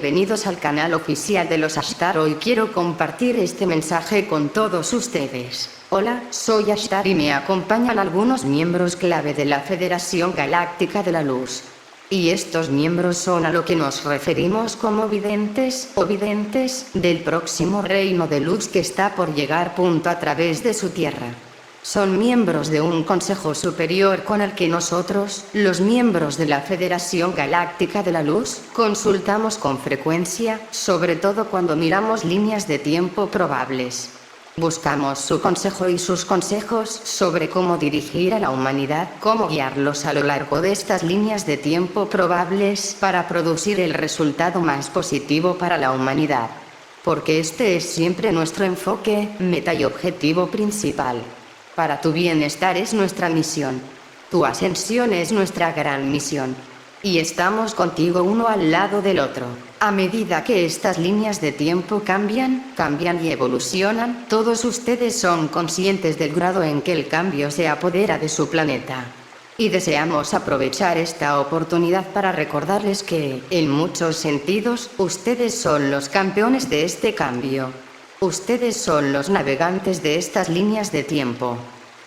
Bienvenidos al canal oficial de los Ashtar. Hoy quiero compartir este mensaje con todos ustedes. Hola, soy Ashtar y me acompañan algunos miembros clave de la Federación Galáctica de la Luz. Y estos miembros son a lo que nos referimos como videntes o videntes del próximo reino de luz que está por llegar a través de su tierra. Son miembros de un consejo superior con el que nosotros, los miembros de la Federación Galáctica de la Luz, consultamos con frecuencia, sobre todo cuando miramos líneas de tiempo probables. Buscamos su consejo y sus consejos sobre cómo dirigir a la humanidad, cómo guiarlos a lo largo de estas líneas de tiempo probables para producir el resultado más positivo para la humanidad. Porque este es siempre nuestro enfoque, meta y objetivo principal. Para tu bienestar es nuestra misión. Tu ascensión es nuestra gran misión. Y estamos contigo uno al lado del otro. A medida que estas líneas de tiempo cambian y evolucionan, todos ustedes son conscientes del grado en que el cambio se apodera de su planeta. Y deseamos aprovechar esta oportunidad para recordarles que, en muchos sentidos, ustedes son los campeones de este cambio. Ustedes son los navegantes de estas líneas de tiempo.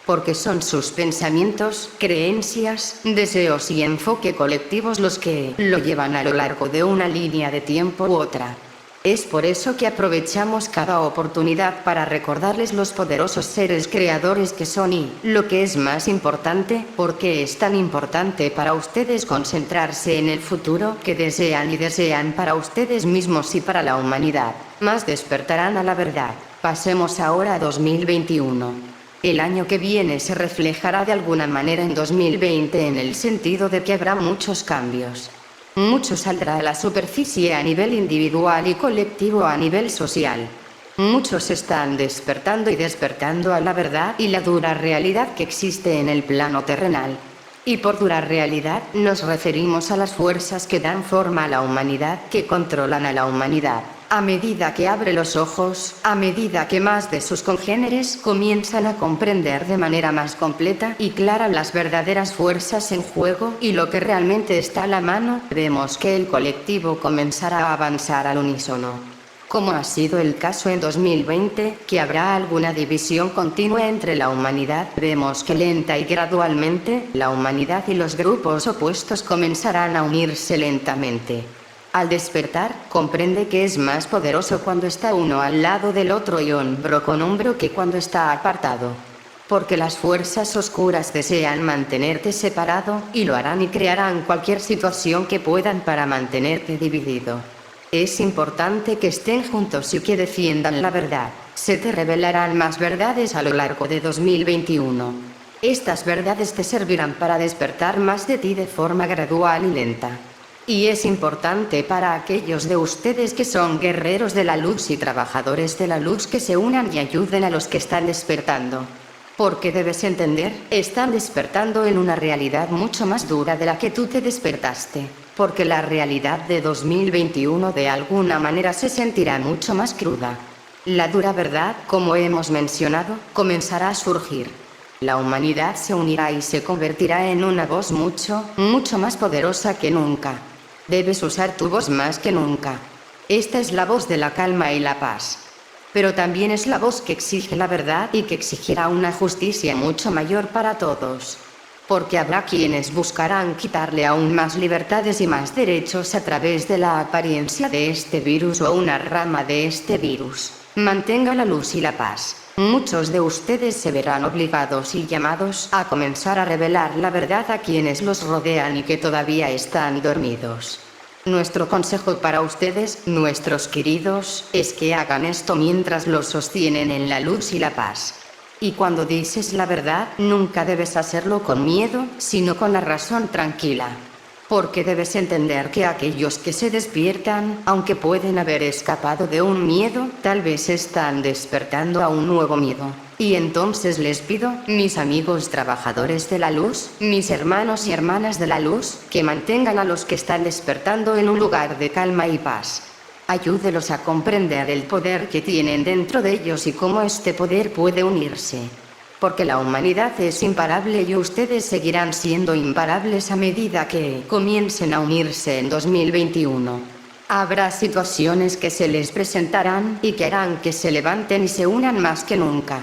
Porque son sus pensamientos, creencias, deseos y enfoque colectivos los que lo llevan a lo largo de una línea de tiempo u otra. Es por eso que aprovechamos cada oportunidad para recordarles los poderosos seres creadores que son y, lo que es más importante, por qué es tan importante para ustedes concentrarse en el futuro que desean y desean para ustedes mismos y para la humanidad. Más despertarán a la verdad. Pasemos ahora a 2021. El año que viene se reflejará de alguna manera en 2020 en el sentido de que habrá muchos cambios. Mucho saldrá a la superficie a nivel individual y colectivo a nivel social. Muchos están despertando y despertando a la verdad y la dura realidad que existe en el plano terrenal. Y por dura realidad nos referimos a las fuerzas que dan forma a la humanidad, que controlan a la humanidad. A medida que abre los ojos, a medida que más de sus congéneres comienzan a comprender de manera más completa y clara las verdaderas fuerzas en juego y lo que realmente está a la mano, vemos que el colectivo comenzará a avanzar al unísono. Como ha sido el caso en 2020, que habrá alguna división continua entre la humanidad, vemos que lenta y gradualmente, la humanidad y los grupos opuestos comenzarán a unirse lentamente. Al despertar, comprende que es más poderoso cuando está uno al lado del otro y hombro con hombro que cuando está apartado. Porque las fuerzas oscuras desean mantenerte separado, y lo harán y crearán cualquier situación que puedan para mantenerte dividido. Es importante que estén juntos y que defiendan la verdad. Se te revelarán más verdades a lo largo de 2021. Estas verdades te servirán para despertar más de ti de forma gradual y lenta. Y es importante para aquellos de ustedes que son guerreros de la luz y trabajadores de la luz que se unan y ayuden a los que están despertando. Porque debes entender, están despertando en una realidad mucho más dura de la que tú te despertaste. Porque la realidad de 2021 de alguna manera se sentirá mucho más cruda. La dura verdad, como hemos mencionado, comenzará a surgir. La humanidad se unirá y se convertirá en una voz mucho más poderosa que nunca. Debes usar tu voz más que nunca. Esta es la voz de la calma y la paz. Pero también es la voz que exige la verdad y que exigirá una justicia mucho mayor para todos. Porque habrá quienes buscarán quitarle aún más libertades y más derechos a través de la apariencia de este virus o una rama de este virus. Mantenga la luz y la paz. Muchos de ustedes se verán obligados y llamados a comenzar a revelar la verdad a quienes los rodean y que todavía están dormidos. Nuestro consejo para ustedes, nuestros queridos, es que hagan esto mientras los sostienen en la luz y la paz. Y cuando dices la verdad, nunca debes hacerlo con miedo, sino con la razón tranquila. Porque debes entender que aquellos que se despiertan, aunque pueden haber escapado de un miedo, tal vez están despertando a un nuevo miedo. Y entonces les pido, mis amigos trabajadores de la luz, mis hermanos y hermanas de la luz, que mantengan a los que están despertando en un lugar de calma y paz. Ayúdelos a comprender el poder que tienen dentro de ellos y cómo este poder puede unirse. Porque la humanidad es imparable y ustedes seguirán siendo imparables a medida que comiencen a unirse en 2021. Habrá situaciones que se les presentarán y que harán que se levanten y se unan más que nunca.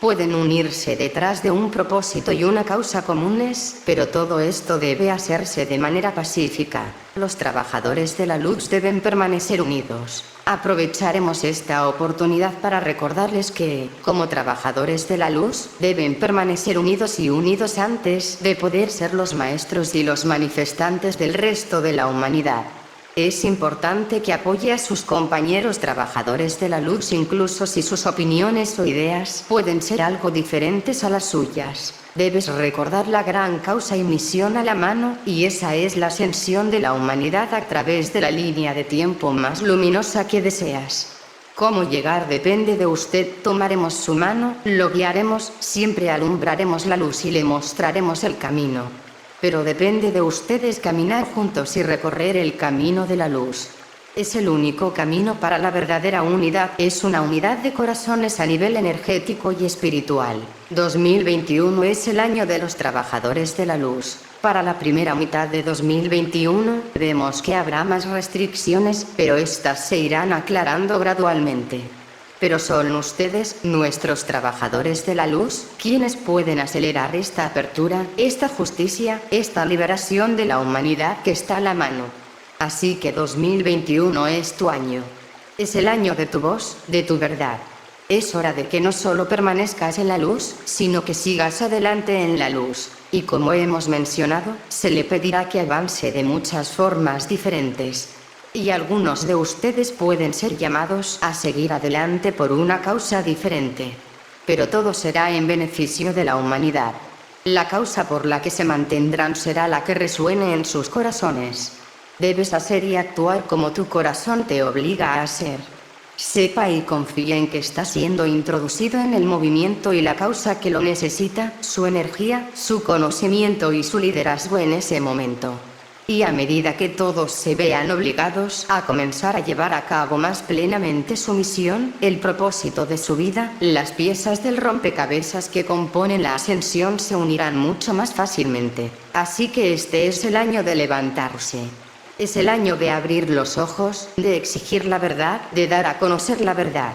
Pueden unirse detrás de un propósito y una causa comunes, pero todo esto debe hacerse de manera pacífica. Los trabajadores de la luz deben permanecer unidos. Aprovecharemos esta oportunidad para recordarles que, como trabajadores de la luz, deben permanecer unidos y unidos antes de poder ser los maestros y los manifestantes del resto de la humanidad. Es importante que apoye a sus compañeros trabajadores de la luz incluso si sus opiniones o ideas pueden ser algo diferentes a las suyas. Debes recordar la gran causa y misión a la mano, y esa es la ascensión de la humanidad a través de la línea de tiempo más luminosa que deseas. Cómo llegar depende de usted. Tomaremos su mano, lo guiaremos, siempre alumbraremos la luz y le mostraremos el camino. Pero depende de ustedes caminar juntos y recorrer el camino de la luz. Es el único camino para la verdadera unidad. Es una unidad de corazones a nivel energético y espiritual. 2021 es el año de los trabajadores de la luz. Para la primera mitad de 2021, vemos que habrá más restricciones, pero estas se irán aclarando gradualmente. Pero son ustedes, nuestros trabajadores de la luz, quienes pueden acelerar esta apertura, esta justicia, esta liberación de la humanidad que está a la mano. Así que 2021 es tu año. Es el año de tu voz, de tu verdad. Es hora de que no solo permanezcas en la luz, sino que sigas adelante en la luz. Y como hemos mencionado, se le pedirá que avance de muchas formas diferentes. Y algunos de ustedes pueden ser llamados a seguir adelante por una causa diferente. Pero todo será en beneficio de la humanidad. La causa por la que se mantendrán será la que resuene en sus corazones. Debes hacer y actuar como tu corazón te obliga a hacer. Sepa y confía en que está siendo introducido en el movimiento y la causa que lo necesita, su energía, su conocimiento y su liderazgo en ese momento. Y a medida que todos se vean obligados a comenzar a llevar a cabo más plenamente su misión, el propósito de su vida, las piezas del rompecabezas que componen la ascensión se unirán mucho más fácilmente. Así que este es el año de levantarse. Es el año de abrir los ojos, de exigir la verdad, de dar a conocer la verdad.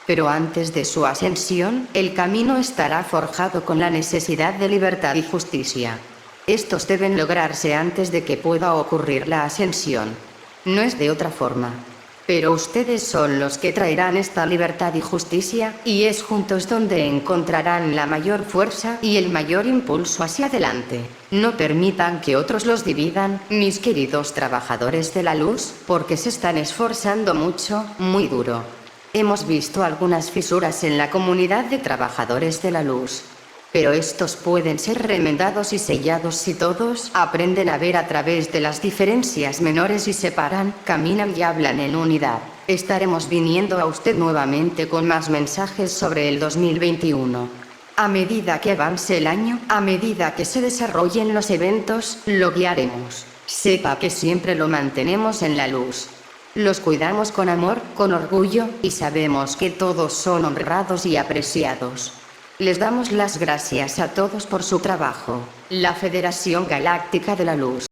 Pero antes de su ascensión, el camino estará forjado con la necesidad de libertad y justicia. Estos deben lograrse antes de que pueda ocurrir la ascensión. No es de otra forma. Pero ustedes son los que traerán esta libertad y justicia, y es juntos donde encontrarán la mayor fuerza y el mayor impulso hacia adelante. No permitan que otros los dividan, mis queridos trabajadores de la luz, porque se están esforzando mucho, muy duro. Hemos visto algunas fisuras en la comunidad de trabajadores de la luz. Pero estos pueden ser remendados y sellados si todos aprenden a ver a través de las diferencias menores y se paran, caminan y hablan en unidad. Estaremos viniendo a usted nuevamente con más mensajes sobre el 2021. A medida que avance el año, a medida que se desarrollen los eventos, lo guiaremos. Sepa que siempre lo mantenemos en la luz. Los cuidamos con amor, con orgullo, y sabemos que todos son honrados y apreciados. Les damos las gracias a todos por su trabajo. La Federación Galáctica de la Luz.